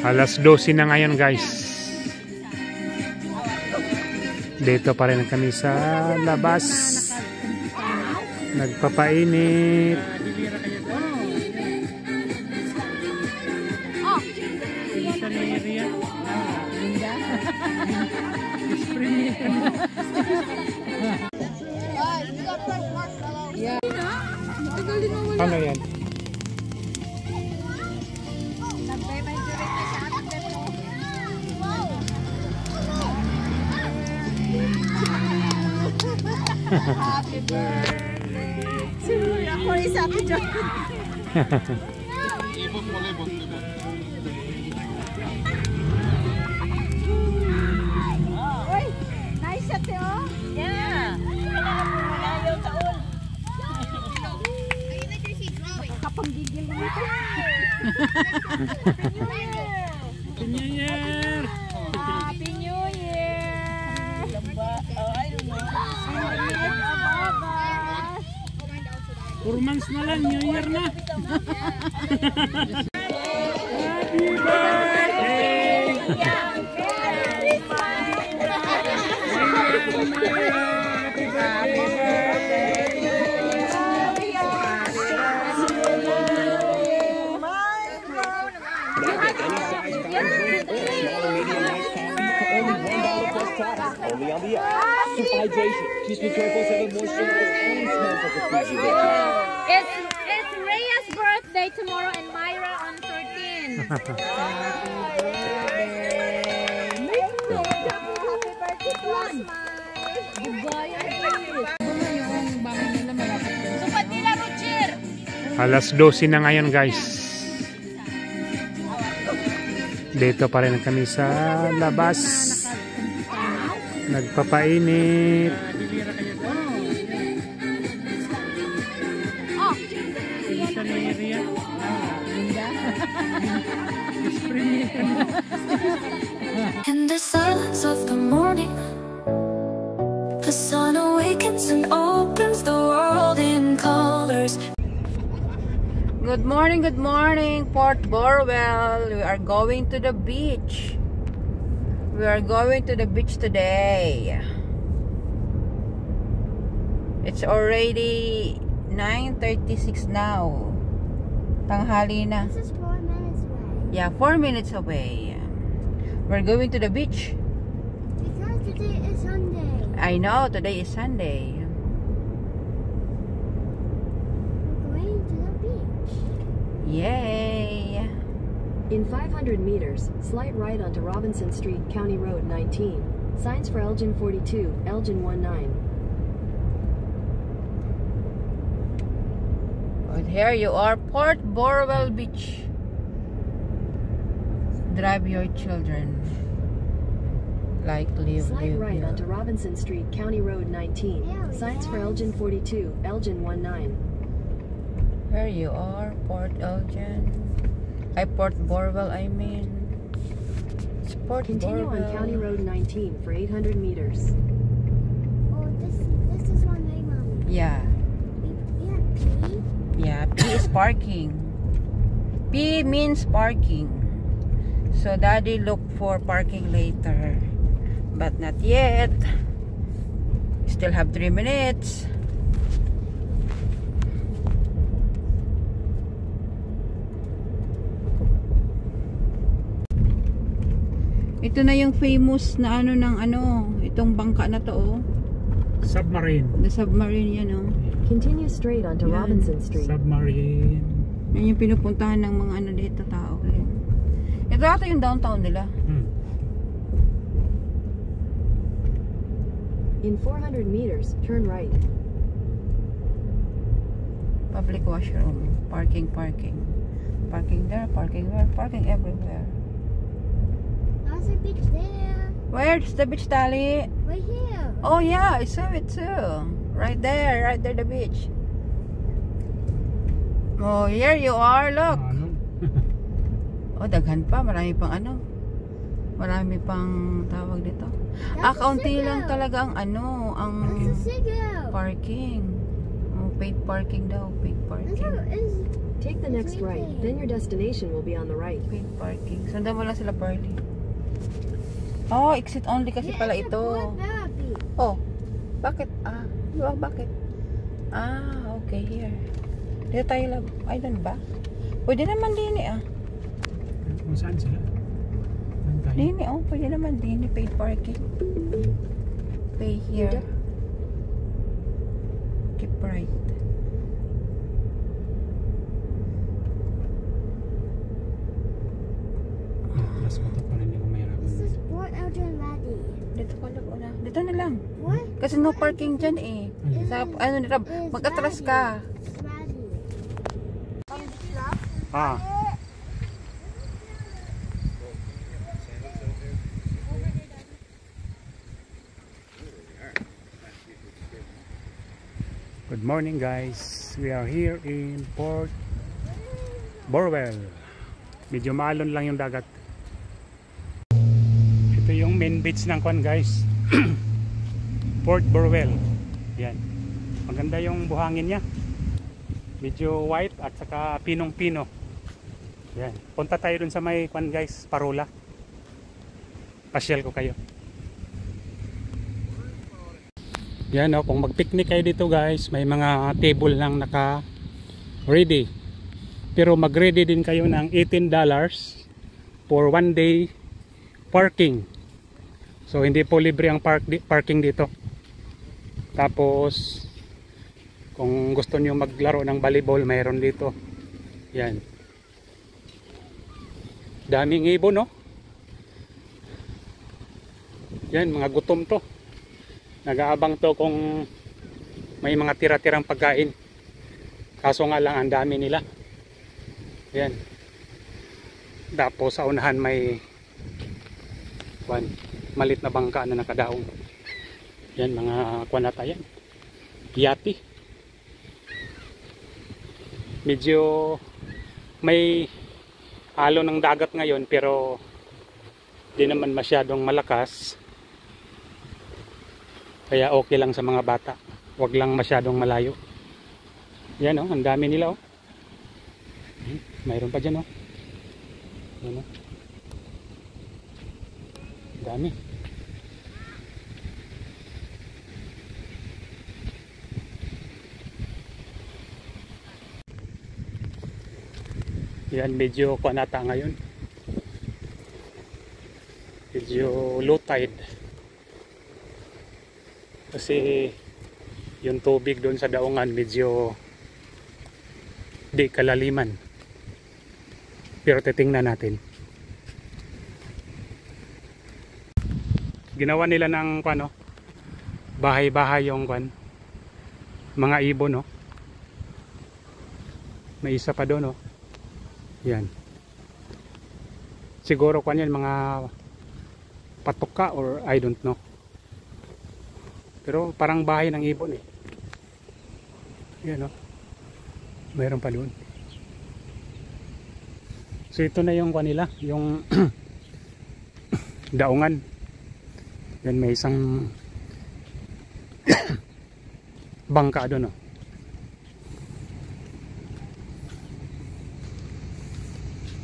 Alas 12 na ngayon guys. Dito pa rin kami sa labas. Nagpapainit. Ano yan? Happy birthday. Ako is happy birthday. Ibot mo, libot. Uy, nice shot eh, oh. Yeah. Malayo taon. Kapanggigil mo ito. Happy New Year! Happy New Year! I don't know. 4 months na lang, New Year na! Happy birthday! Only on the app. Super hydration. Keeps me careful, 7 moisturize and smells like a Fiji. It's Rhea's birthday tomorrow and Myra on 13. Happy birthday, Plasma. Supat nila, Roger. Alas 12 na ngayon guys. Dito pa rin kami sa labas. Nagpapainit. In the silence of the morning, the sun awakens and opens the world in colors. Good morning, Port Borwell. We are going to the beach. We are going to the beach today. It's already 9:36 now. Tanghali na. This is 4 minutes away. Yeah, 4 minutes away. We're going to the beach. Because today is Sunday. I know, today is Sunday. We're going to the beach. Yay! In 500 meters, slight right onto Robinson Street, County Road 19. Signs for Elgin 42, Elgin 19. And here you are, Port Borwell Beach. Drive your children. Like live. Slight right onto Robinson Street, County Road 19. Signs for Elgin 42, Elgin 19. Here you are, Port Elgin. Port Borwell, I mean. It's Port Continue Borwell. on County Road 19 for 800 meters. Oh, this is one way, Mommy. Yeah. Yeah, P. Yeah, P is parking. P means parking. So Daddy look for parking later. But not yet. Still have 3 minutes. Ito na yung famous na ano ng ano, itong bangka na to, oh. Submarine. The submarine yan, oh. Continue straight onto Yan. Robinson Street. Submarine. Yan yung pinupuntahan ng mga ano dito tao. Ito ata yung downtown nila. In 400 meters, turn right. Public washroom. Parking. Parking there, parking where, parking everywhere. There's a beach there. Where's the beach, Tali? Right here. Oh yeah, I saw it too. Right there, the beach. Oh, here you are, look. Oh, daghan pa, marami pang ano. Marami pang tawag dito. Kaunti lang talaga ang ano, ang That's a seagull. parking. Oh, paid parking daw, paid parking. Take the next right, then your destination will be on the right. Paid parking. Sundan mo lang sila, Pearly. Oh, exit only kasi pala ito. Oh, bakit? Bakit? Okay, here. Dito tayo lang. Ay, doon ba? Pwede naman din Kung saan sila? Dini, pwede naman dini. Paid parking. Pay here. Keep right. Mas ko pa rin yung mayroon. This is Port Elgin ready. Dito ka lang una. Dito na lang. What? Kasi no parking dyan Sa, mag-atras ka. Ready. Good morning guys. We are here in Port Burwell. Medyo maalon lang yung dagat. Ito yung main beach ng Kwan guys. Port Burwell. Yan. Maganda yung buhangin niya. Medyo white at saka pinong-pino. Yan. Punta tayo dun sa may Kwan guys, Parola. Pasyal ko kayo. Yan kung mag-picnic kayo dito guys, may mga table lang naka ready. Pero mag-ready din kayo ng $18 for 1 day parking. So hindi po libre ang parking dito. Tapos kung gusto niyo maglaro ng volleyball, mayroon dito. Yan. Daming ibon Yan, mga gutom to. Nag-aabang to kung may mga tira-tirang pagkain. Kaso nga lang ang dami nila. Yan. Tapos sa unahan may malit na bangka na nakadaong. Yan, mga kwanata yan. Yati. Medyo may halo ng dagat ngayon pero di naman masyadong malakas. Kaya okay lang sa mga bata. Huwag lang masyadong malayo. Yan ang dami nila Mayroon pa dyan Yan dami. Yan, medyo kuanata ngayon. Medyo low tide. Kasi yung tubig doon sa daungan medyo di kalaliman. Pero titingnan natin. Ginawa nila ng bahay-bahay yung mga ibon May isa pa doon Yan. Siguro yan mga patuka or I don't know. Pero parang bahay ng ibon Yan mayroon pa doon. So ito na yung kanila, yung daungan. Yan, may isang bangka doon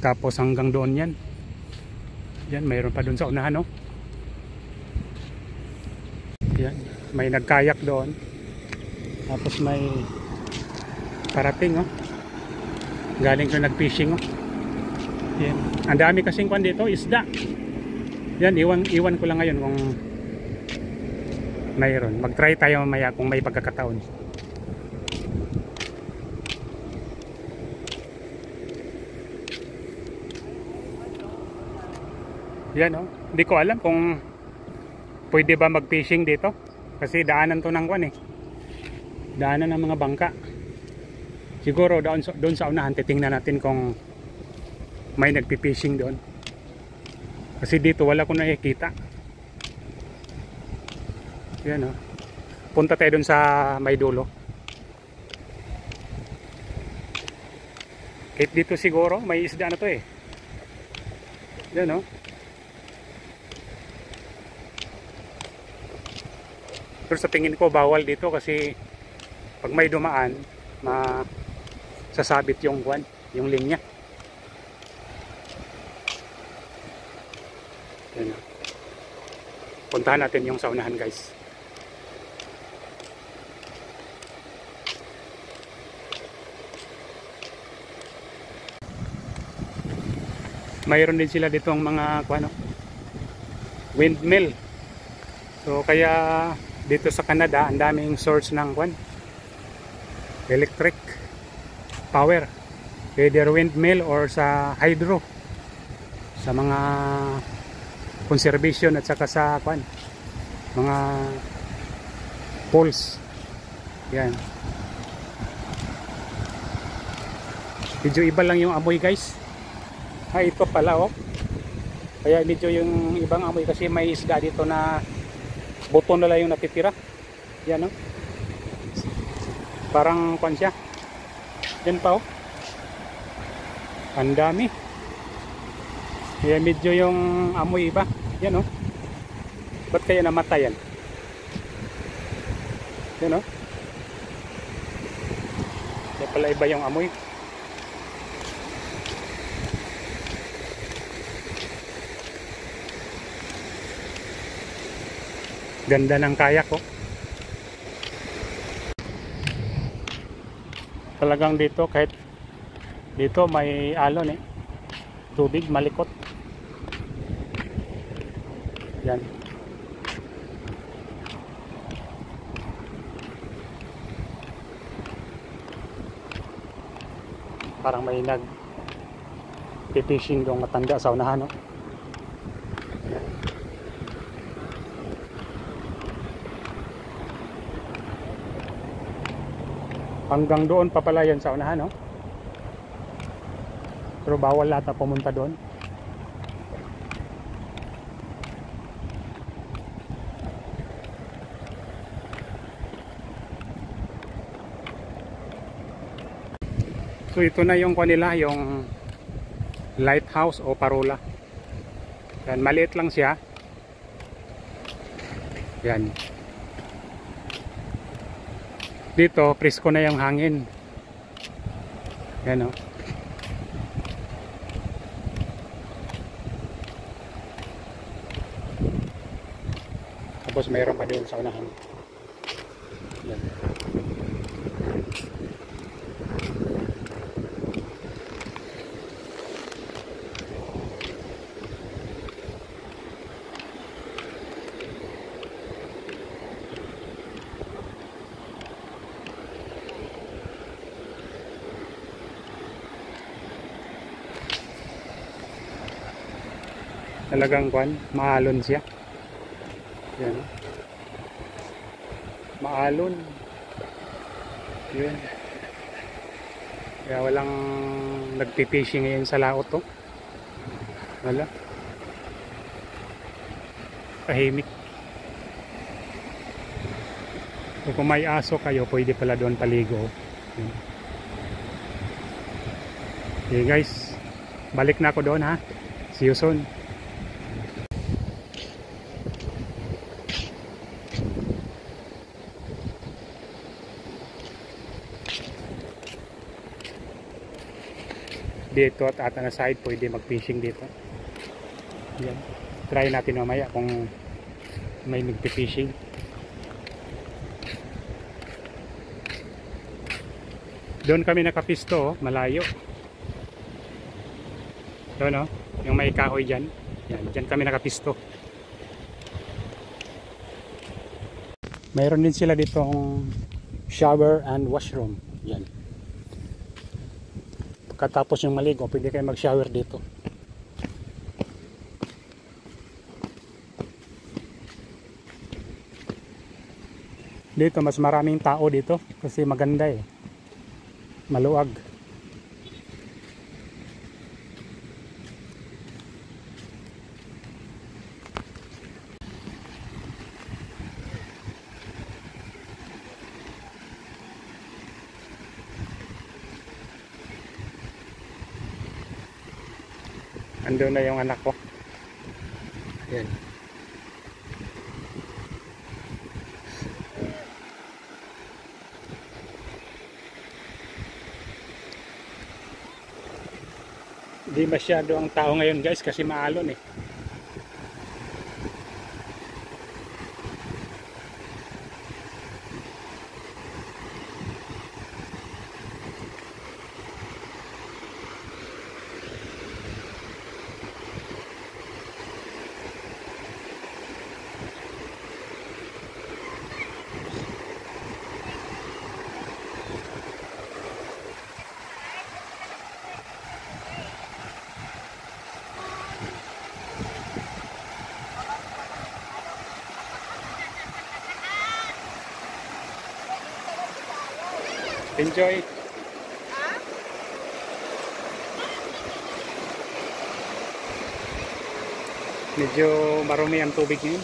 Tapos hanggang doon yan. Yan, mayroon pa doon sa unahan Yan, may nagkayak doon. Tapos may parating galing ko nag-fishing Yan. Ang dami kasing kwan dito, isda. Yan, iwan ko lang ngayon kung mayroon. Mag-try tayo mamaya kung may pagkakataon. Yan hindi ko alam kung pwede ba mag-fishing dito. Kasi daanan to ng kwan Daanan ng mga bangka. Siguro doon sa unahan titingnan natin kung may nagpi-fishing doon. Kasi dito wala ko nakikita. Yan Punta tayo doon sa may dulo. Kahit dito siguro may isda na to Yan Pero sa tingin ko bawal dito kasi pag may dumaan sasabit yung kwan, yung linya. Yan. Puntahan natin yung saunahan, guys. Mayroon din sila dito ang mga ano, windmill. So kaya dito sa Canada ang daming source ng electric power, either windmill or sa hydro, sa mga conservation at saka sa mga poles. Yan. Medyo iba lang yung amoy, guys. Ito pala, oh. Kaya medyo yung ibang amoy kasi may isda dito na buto na lang yung natitira. Yan, oh. Parang siya. Yan pa, oh. Ang dami. Kaya medyo yung amoy iba. Yan, oh. Ba't kaya namatay yan? Yan, oh. Kaya pala iba yung amoy. Ganda ng kayak, oh. Talagang dito, kahit dito may alon, tubig malikot. Yan. Parang may nag-fishing doong matanda sa unahan, oh. Hanggang doon pa pala yan sa unahan, no? Pero bawal lahat na pumunta doon. So ito na yung kanila, yung lighthouse o parola. Yan, maliit lang siya. Yan. Dito, presko na yung hangin. Yan, oh. Tapos mayroon pa din sa unahan. Yan. Talagang maalon siya. Yan. Maalon. Yan. Kaya walang nagpipishing ngayon sa laot, to. Wala. Tahimik. So, kung may aso kayo, pwede pala doon paligo. Yan. Okay, guys. Balik na ako doon, ha. See you soon. Dito at ata na side pwede mag-fishing dito. Yan. Try natin mamaya kung may nagpi-fishing. Doon kami nakapisto, oh, malayo. Doon, oh, yung may kahoy dyan. Yan, dyan kami nakapisto. Mayroon din sila ditong shower and washroom. Yan. Katapos yung maligo, pwede kayo mag-shower dito. Dito mas maraming tao dito kasi maganda, maluwag. Andun na yung anak ko. Yan. Hindi masyado ang tao ngayon guys kasi maalon eh. Enjoy. Medyo marumi ang tubig ngayon.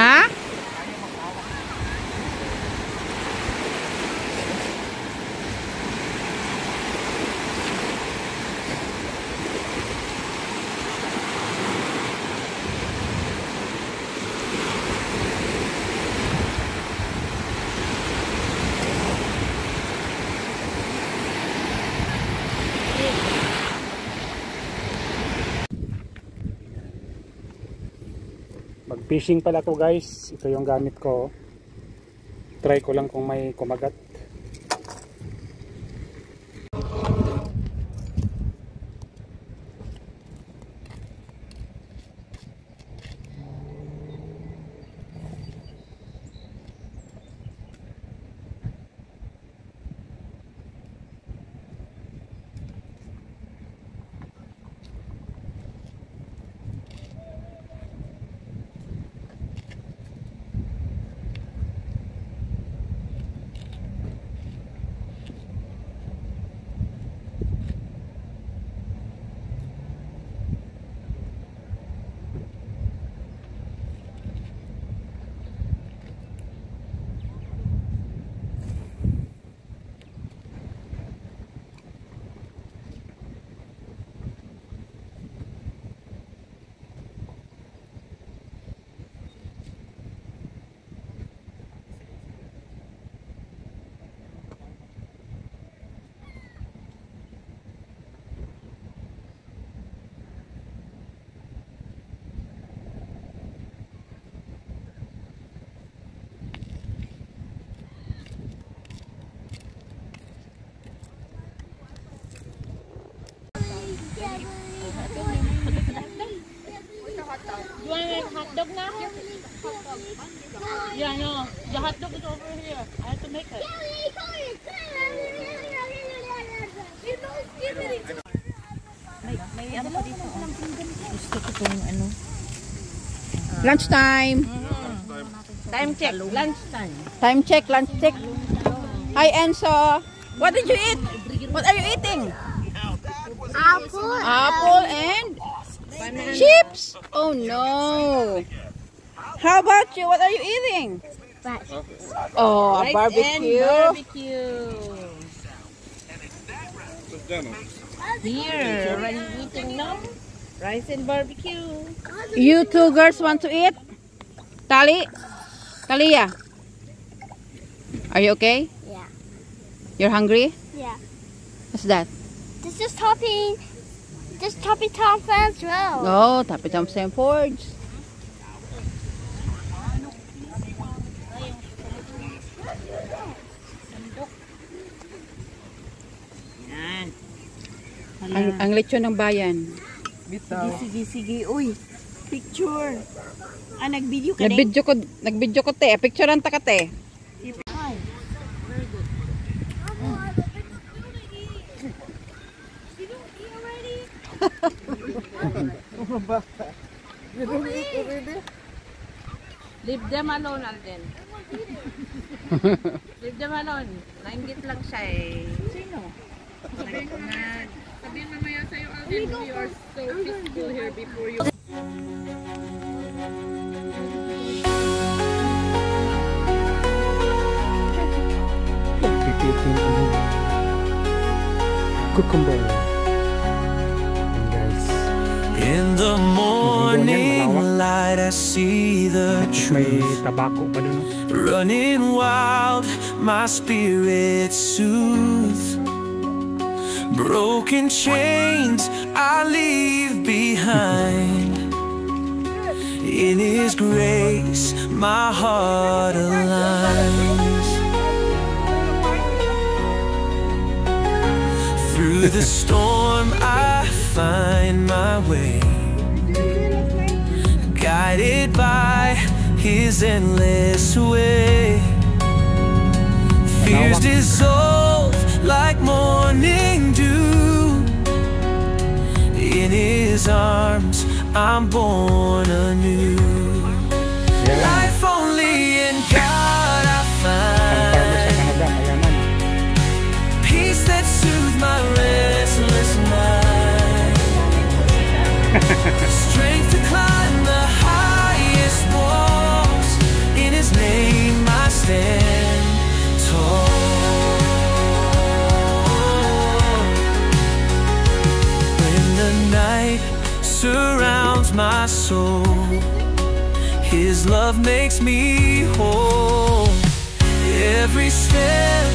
Ha? Mag-fishing pala to guys. Ito yung gamit ko. Try ko lang kung may kumagat. You want to make hot dog now? Yeah, no. The hot dog is over here. I have to make it. Lunchtime. Time check. Lunchtime. Time check, lunch check. Hi Enzo. What did you eat? What are you eating? Apple. Apple and chips. Oh no. How about you? What are you eating? Oh, a barbecue. Barbecue. Here, what are you eating now? Rice and barbecue. You two girls want to eat? Talia. Are you okay? Yeah. You're hungry? Yeah. What's that? This is Toppy. This is Toppy Tom as well. Oh, Tappy Tom St. Forge. Ang lechon ng bayan. Sige. Uy, picture. Nag-video ka din? Nag-video ko te. Picturean ta ka te. Leave them alone, Alden. Leave them alone. Nainggit lang siya eh. Sino? Sabihin mamaya sa'yo, Alden, we are so peaceful here before you. Pipitin ko cucumber. And guys, In the morning light, I see the may truth. tabako pa dun. Running wild, my spirit soothes. Broken chains I leave behind. In His grace, my heart aligns. Through the storm, I find my way, guided by His endless way. Fears dissolve like morning dew. In His arms, I'm born anew. Life only in God I find. Peace that soothes my restless mind. Strength to climb the highest walls. In His name I stand tall. When the night surrounds my soul, His love makes me whole. Every step